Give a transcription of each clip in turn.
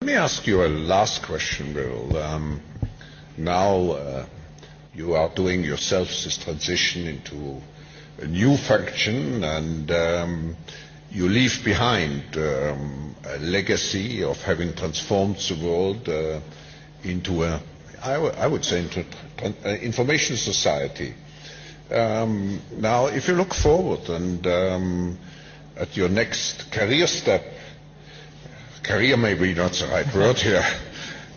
me ask you a last question, Bill. Now you are doing yourself this transition into a new function, and you leave behind a legacy of having transformed the world into I would say, into information society. Now, if you look forward and at your next career step, career may be not the right word here,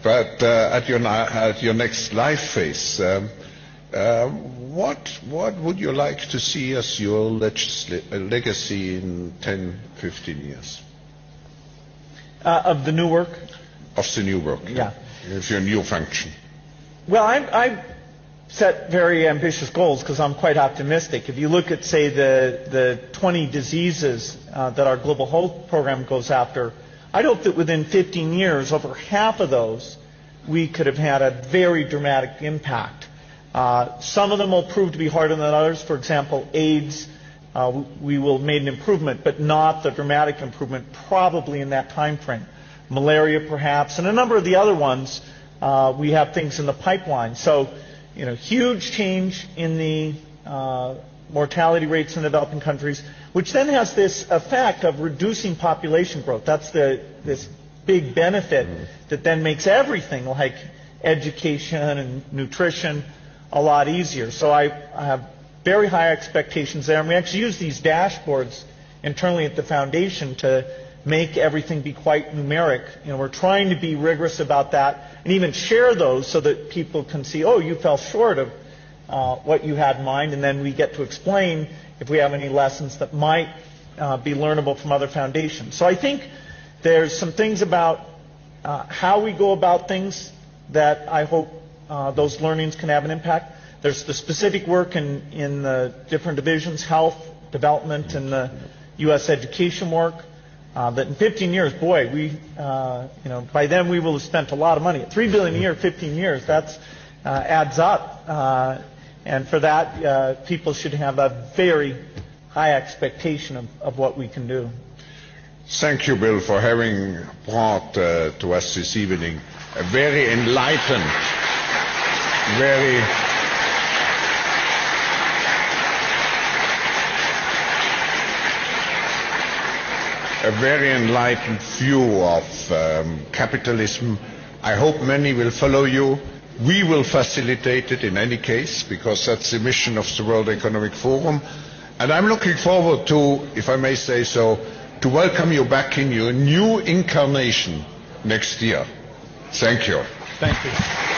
but at your next life phase, what would you like to see as your legacy in 10, 15 years? Of the new work? Of the new work, yeah. Of your new function. Well, I set very ambitious goals because I'm quite optimistic. If you look at, say, the 20 diseases that our global health program goes after, I'd hope that within 15 years, over half of those, we could have had a very dramatic impact. Some of them will prove to be harder than others. For example, AIDS, we will have made an improvement, but not the dramatic improvement probably in that time frame. Malaria, perhaps, and a number of the other ones, we have things in the pipeline. So, huge change in the mortality rates in developing countries, which then has this effect of reducing population growth. That's this big benefit that then makes everything like education and nutrition a lot easier. So I have very high expectations there, and we actually use these dashboards internally at the foundation to make everything be quite numeric. We're trying to be rigorous about that and even share those so that people can see, oh, you fell short of what you had in mind, and then we get to explain if we have any lessons that might be learnable from other foundations. So I think there's some things about how we go about things that I hope those learnings can have an impact. There's the specific work in the different divisions, health, development, and the U.S. education work. That in 15 years, boy, by then we will have spent a lot of money. At $3 billion a year, 15 years, that adds up. And for that, people should have a very high expectation of what we can do. Thank you, Bill, for having brought to us this evening a very enlightened, a very enlightened view of capitalism. I hope many will follow you. We will facilitate it in any case, because that's the mission of the World Economic Forum. And I'm looking forward to, if I may say so, to welcome you back in your new incarnation next year. Thank you. Thank you.